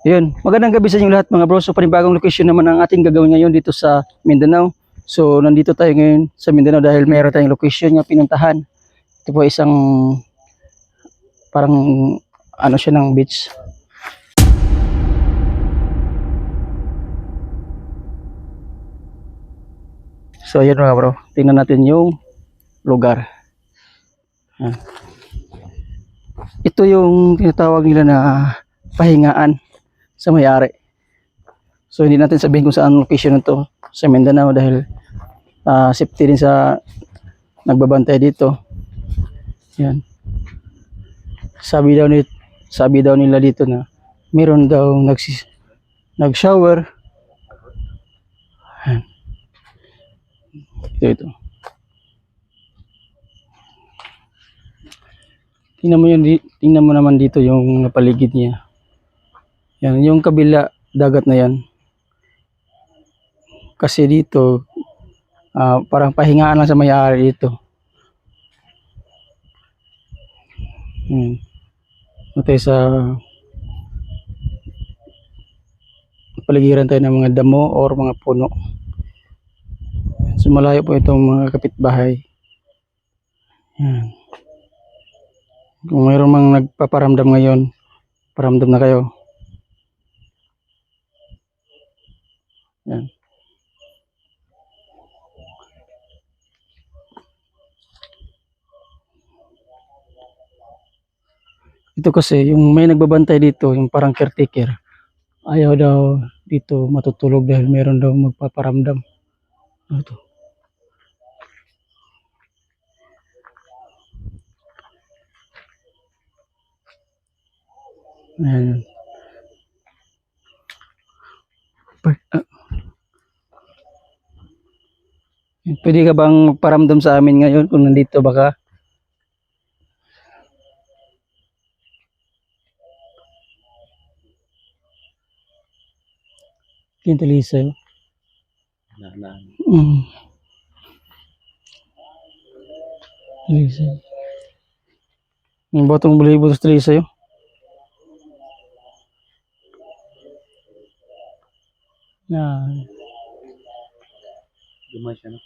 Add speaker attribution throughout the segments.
Speaker 1: Yun, magandang gabi sa inyo lahat mga bro. So panibagong location naman ang ating gagawin ngayon dito sa Mindanao. So nandito tayo ngayon sa Mindanao dahil mayroon tayong location na pinuntahan. Ito po isang parang ano siya ng beach. So ayan mga bro, tingnan natin yung lugar. Ito yung tinatawag nila na pahingaan sa may-ari. So hindi natin sabihin kung saan location nito sa Mindanao dahil safety din sa nagbabantay dito. Yan. Sabi daw nila dito na meron daw nag-shower. Ito. Tingnan mo naman dito yung paligid niya. Yan, yung kabila dagat na yan. Kasi dito parang pahingaan lang sa may-ari dito. Ito sa paligiran tayo ng mga damo or mga puno. So malayo po itong mga kapitbahay. Yan. Kung mayroong mga nagpaparamdam ngayon, paramdam na kayo. Yan. Ito kasi yung may nagbabantay dito, yung parang caretaker. Ayaw daw dito matutulog dahil meron daw magpaparamdam. Ito. Ayan. Pwede ka bang magparamdam sa amin ngayon kung nandito baka? Kintalisa yun. Talisa. Yung botong balibo sa talisa yun. Yan. Dumay siya, no?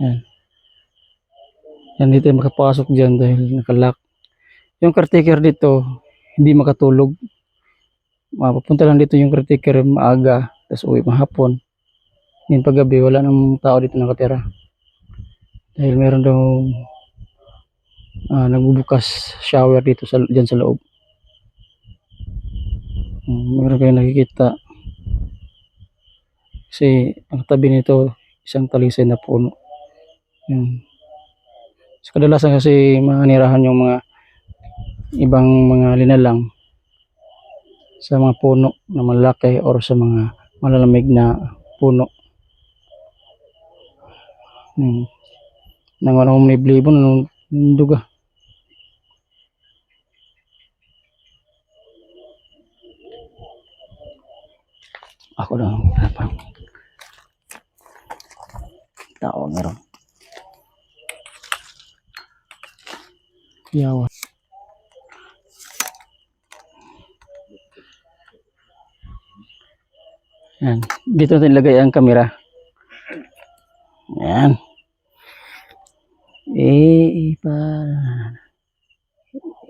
Speaker 1: Yan. Yan, dito makapasok dyan dahil nakalock. Yung caretaker dito, hindi makatulog. Mapupunta lang dito yung caretaker maaga, tapos uwi mahapon. Yung paggabi, wala nang tao dito nakatira. Dahil meron daw nagbubukas shower dito dyan sa loob. Meron kayo nakikita. Kasi ang tabi nito, isang talisay na puno. Yan. So, kadalasan kasi manirahan yung mga ibang mga linalang sa mga puno na malaki or sa mga malalamig na puno. Nang walang umliblibon nung duga. Ako lang hapang tao meron. Yawa. Yan. Dito natin ilagay ang kamera. Yan.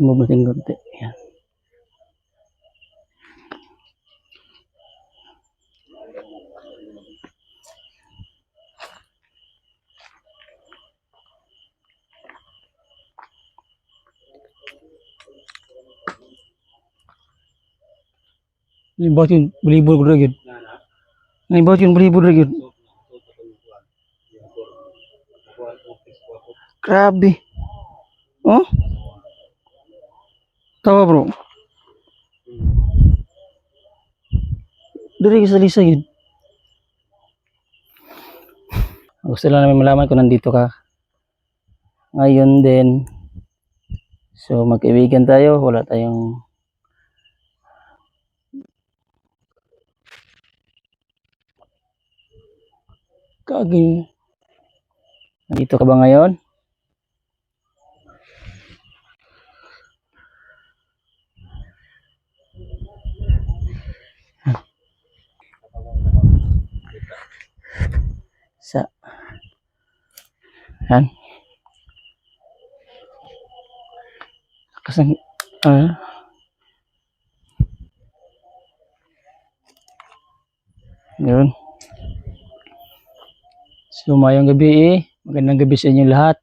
Speaker 1: Move natin konti. Yan. Libot yun, balibol ko rin yun. Libot yun, balibol rin yun. Grabe. Oh? Tawa bro. Dari sa lisa yun. Gusto lang namin malaman kung nandito ka. Ngayon din. So magkaibigan tayo, wala tayong kaging. Nandito ka ba ngayon? Yan. Kasi, yun. So, mayong gabi magandang gabi sa inyo lahat.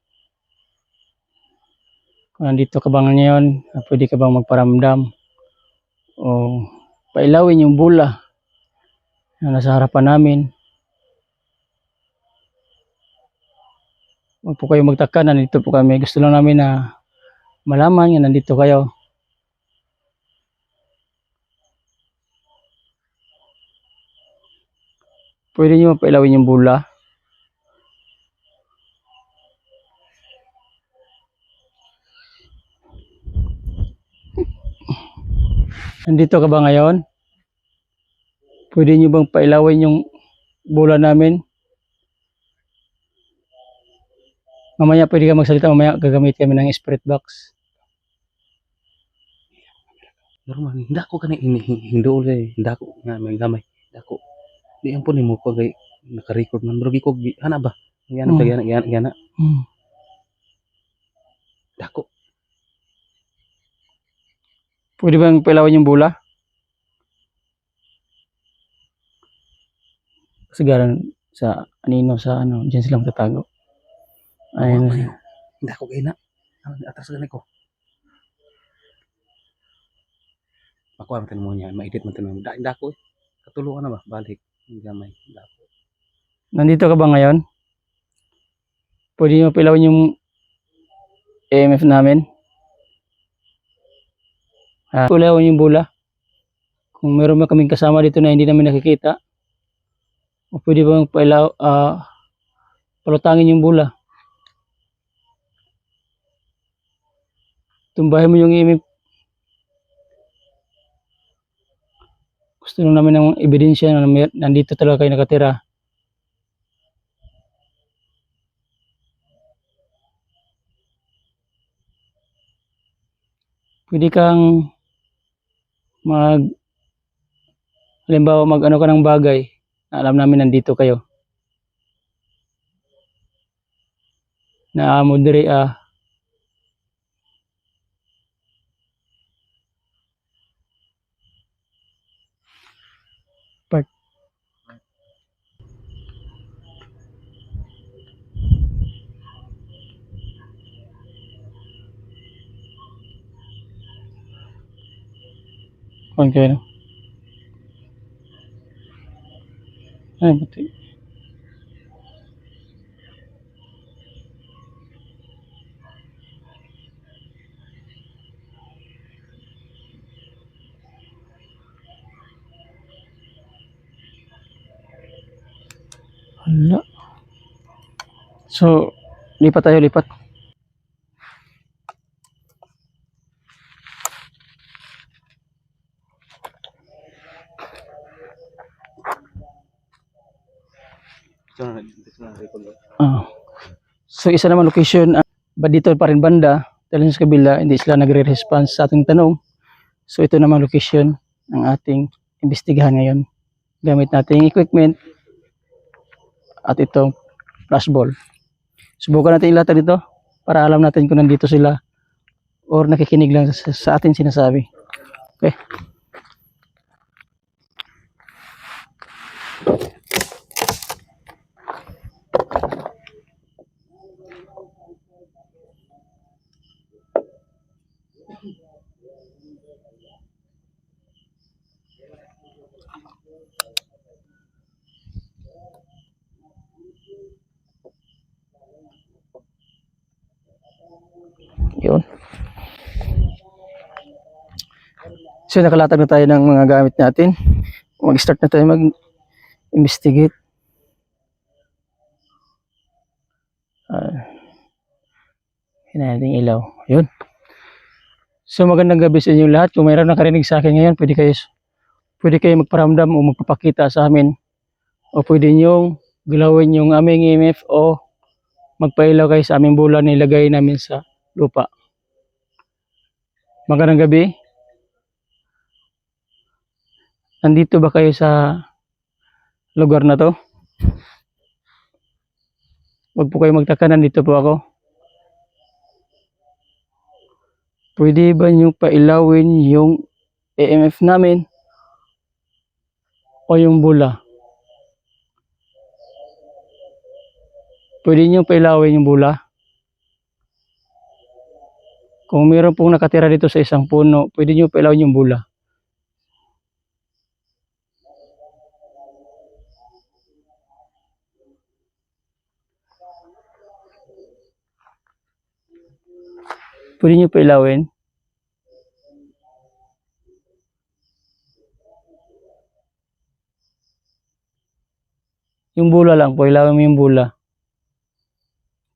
Speaker 1: Kung nandito ka ba ngayon, pwede ka bang magparamdam o pailawin yung bula na nasa harapan namin. Huwag po kayo magtaka, nandito po kami. Gusto lang namin na malaman nga nandito kayo. Pwede nyo pailawin yung bula. Nandito ka ba ngayon? Pwede nyo bang pailawin yung bula namin? Mamaya pwede ka magsalita, mamaya gagamit kami ng spirit box.
Speaker 2: Normal, hindi ako kanina hindool kay hindi ako nga may gamay. Hindi ako. Di ang po ni mo ko kay naka-record man bro ko ana ba? Yan yan. Dako.
Speaker 1: Pwede bang pailawin yung bula? Kasagaran sa anino sa ano, diyan sila magtatago. Ayun.
Speaker 2: Hindi ako kay na. Atras ganito ko. Makuha man mo niya, ma-edit man mo. Hindi ako. Katulungan na ba? Balik. Ang gamay. Dako.
Speaker 1: Nandito ka ba ngayon? Pwede nyo pailawin yung EMF namin? Pailawin yung bula. Kung meron ba kaming kasama dito na hindi namin nakikita, o pwede bang palutangin yung bula? Tumbahin mo yung EMF. Gusto lang namin ng ebidensya na nandito talaga kayo nakatira. Pwede kang halimbawa mag-ano ka ng bagay na alam namin nandito kayo. Na mo diri part. Okay no? Ay, buti. Hala. So, lipat tayo, lipat. So, isa naman location, ba dito pa rin banda, dahil sa kabila, hindi sila nagre-response sa ating tanong. So, ito naman location ng ating imbestigahan ngayon. Gamit nating equipment at itong flashball. Subukan natin ilata dito para alam natin kung nandito sila or nakikinig lang sa atin sinasabi. Okay. Yun. So nakalatag na tayo ng mga gamit natin. Mag-start na tayo mag-investigate. Natin ilaw. Yun. So magandang gabi sa inyo lahat. Kung mayroon nakarinig sa akin ngayon, pwede kayo magparamdam o magpapakita sa amin. O pwede nyong galawin yung aming EMF o magpailaw kayo sa aming bula na ilagay namin sa lupa. Magandang gabi. Nandito ba kayo sa lugar na to? Huwag po kayo magtaka, nandito po ako. Pwede ba nyo pailawin yung EMF namin o yung bula? Pwede nyo pailawin yung bula? Kung meron pong nakatira dito sa isang puno, pwede nyo pailawin yung bula. Pwede nyo pailawin? Yung bula lang po, ilawin mo yung bula.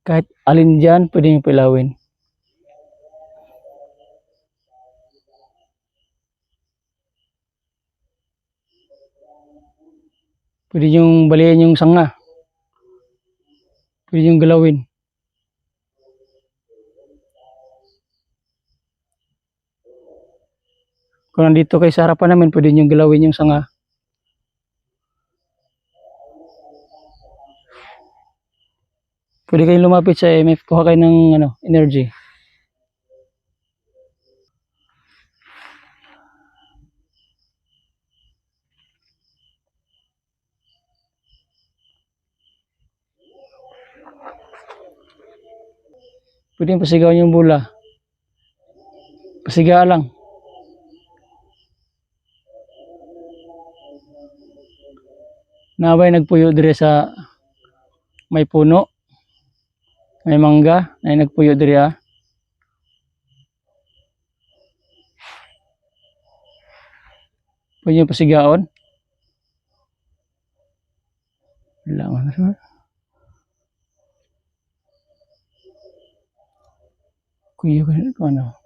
Speaker 1: Kahit alin dyan, pwede nyo pailawin. Pwede nyo balian yung sanga. Pwede nyo galawin. Kung nandito kayo sa harapan namin, pwede nyo galawin yung sanga. Pwede kayong lumapit sa EMF, kuha kayo ng energy. Pwede yung pasigaw yung bula. Pasiga lang. Nabay nagpuyo dire sa may puno, may mangga, na nagpuyo dire ah. Pwede yung pasigaon. Wala man. Kuya, ano?